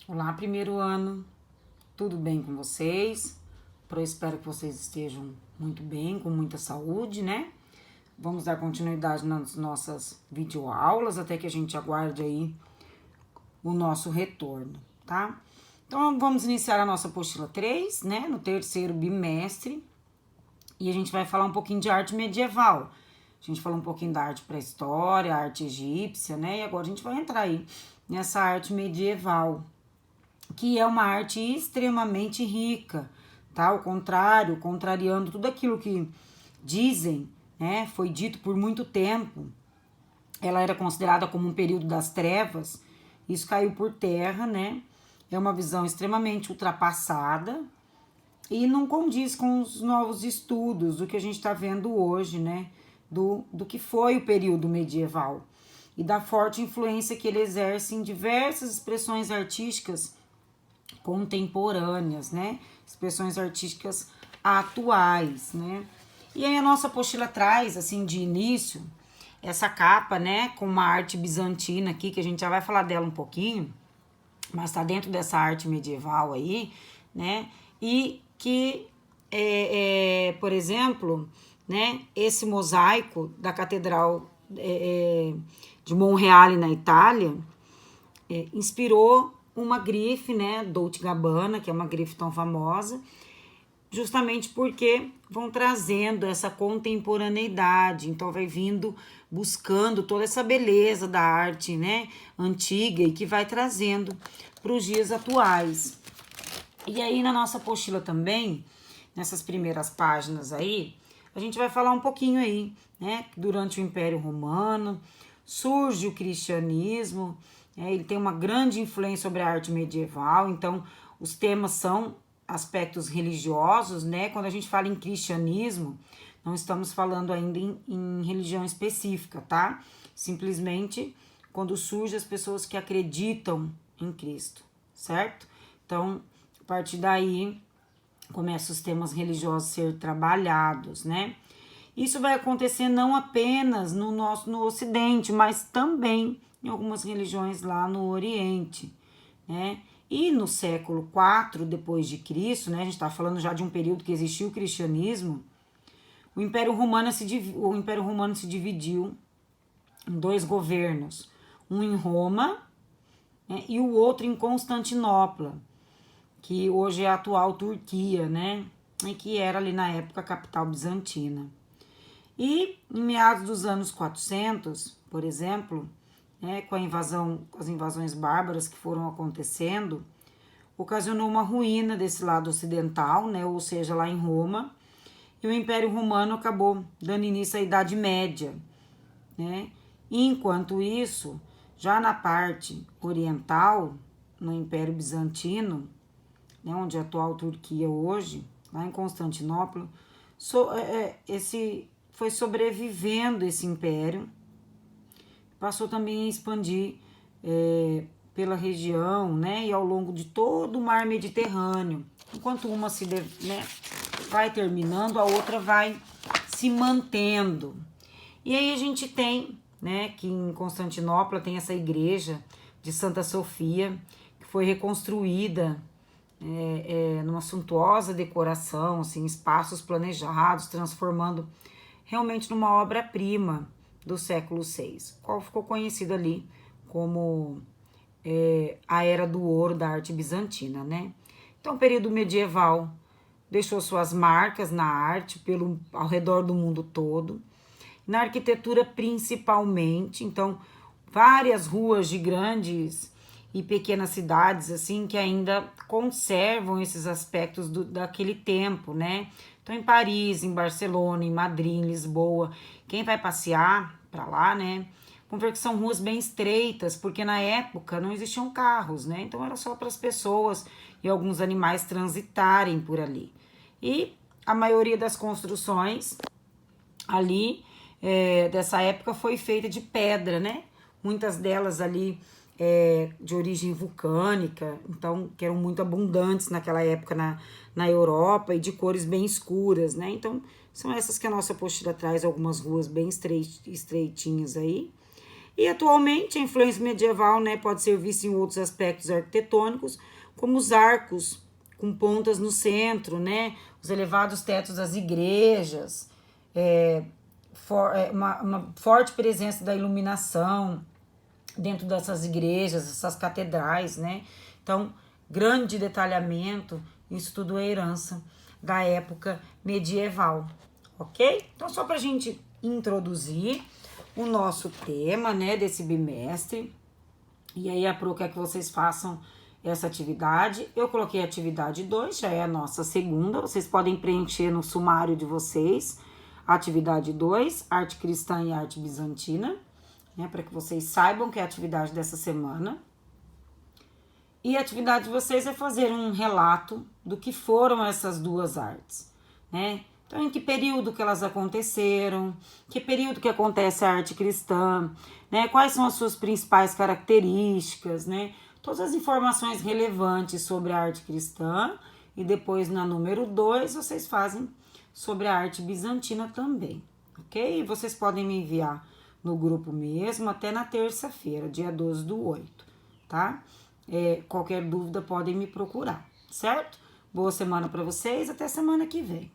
Olá, primeiro ano, tudo bem com vocês? Eu espero que vocês estejam muito bem, com muita saúde, né? Vamos dar continuidade nas nossas videoaulas até que a gente aguarde aí o nosso retorno, tá? Então, vamos iniciar a nossa apostila 3, né? No terceiro bimestre, e a gente vai falar um pouquinho de arte medieval. A gente falou um pouquinho da arte pré-história, arte egípcia, né? E agora a gente vai entrar aí nessa arte medieval, que é uma arte extremamente rica, tá? Ao contrário, contrariando tudo aquilo que dizem, né? Foi dito por muito tempo. Ela era considerada como um período das trevas. Isso caiu por terra, né? É uma visão extremamente ultrapassada e não condiz com os novos estudos do que a gente está vendo hoje, né? Do que foi o período medieval e da forte influência que ele exerce em diversas expressões artísticas contemporâneas, né? Expressões artísticas atuais, né? E aí a nossa apostila traz, assim, de início, essa capa, né? Com uma arte bizantina aqui, que a gente já vai falar dela um pouquinho, mas tá dentro dessa arte medieval aí, né? E que, por exemplo, né? Esse mosaico da Catedral de Monreale, na Itália, inspirou uma grife, né, Dolce Gabbana, que é uma grife tão famosa, justamente porque vão trazendo essa contemporaneidade, então vai vindo buscando toda essa beleza da arte, né, antiga e que vai trazendo para os dias atuais. E aí na nossa apostila também, nessas primeiras páginas aí, a gente vai falar um pouquinho aí, né, durante o Império Romano surge o cristianismo, ele tem uma grande influência sobre a arte medieval, então os temas são aspectos religiosos, né? Quando a gente fala em cristianismo, não estamos falando ainda em religião específica, tá? Simplesmente quando surgem as pessoas que acreditam em Cristo, certo? Então, a partir daí, começam os temas religiosos a ser trabalhados, né? Isso vai acontecer não apenas no Ocidente, mas também em algumas religiões lá no Oriente, né? E no século IV depois de Cristo, né? A gente está falando já de um período que existiu o cristianismo. O Império Romano se dividiu em dois governos, um em Roma, né, e o outro em Constantinopla, que hoje é a atual Turquia, né? E que era ali na época a capital bizantina. E em meados dos anos 400, por exemplo, né, com as invasões bárbaras que foram acontecendo, ocasionou uma ruína desse lado ocidental, né, ou seja, lá em Roma, e o Império Romano acabou dando início à Idade Média, né? Enquanto isso, já na parte oriental, no Império Bizantino, né, onde é a atual Turquia hoje, lá em Constantinopla, esse foi sobrevivendo esse império, passou também a expandir pela região, né, e ao longo de todo o mar Mediterrâneo. Enquanto uma né, vai terminando, a outra vai se mantendo. E aí a gente tem, né, que em Constantinopla tem essa igreja de Santa Sofia, que foi reconstruída numa suntuosa decoração, assim, espaços planejados, transformando realmente numa obra-prima do século VI, qual ficou conhecido ali como a Era do Ouro da arte bizantina, né? Então, o período medieval deixou suas marcas na arte ao redor do mundo todo, na arquitetura principalmente, então várias ruas de grandes e pequenas cidades assim que ainda conservam esses aspectos daquele tempo, né? Então em Paris, em Barcelona, em Madrid, em Lisboa, quem vai passear para lá, né? Vão ver que são ruas bem estreitas, porque na época não existiam carros, né? Então era só para as pessoas e alguns animais transitarem por ali. E a maioria das construções ali dessa época foi feita de pedra, né? Muitas delas ali de origem vulcânica, então que eram muito abundantes naquela época na Europa e de cores bem escuras, né? Então são essas que a nossa apostila traz, algumas ruas bem estreitinhas aí. E atualmente a influência medieval, né, pode ser vista em outros aspectos arquitetônicos, como os arcos com pontas no centro, né, os elevados tetos das igrejas, uma forte presença da iluminação dentro dessas igrejas, essas catedrais, né? Então, grande detalhamento, isso tudo é herança da época medieval, ok? Então, só para a gente introduzir o nosso tema, né, desse bimestre, e aí a Pro quer que vocês façam essa atividade. Eu coloquei a atividade 2, já é a nossa segunda, vocês podem preencher no sumário de vocês, atividade 2, arte cristã e arte bizantina, né, para que vocês saibam que é a atividade dessa semana. E a atividade de vocês é fazer um relato do que foram essas duas artes, né? Então, em que período que elas aconteceram, que período que acontece a arte cristã, né? Quais são as suas principais características, né? Todas as informações relevantes sobre a arte cristã. E depois, na número 2, vocês fazem sobre a arte bizantina também, ok? E vocês podem me enviar no grupo mesmo até na terça-feira, dia 12/8, tá? Qualquer dúvida podem me procurar, certo? Boa semana para vocês, até semana que vem.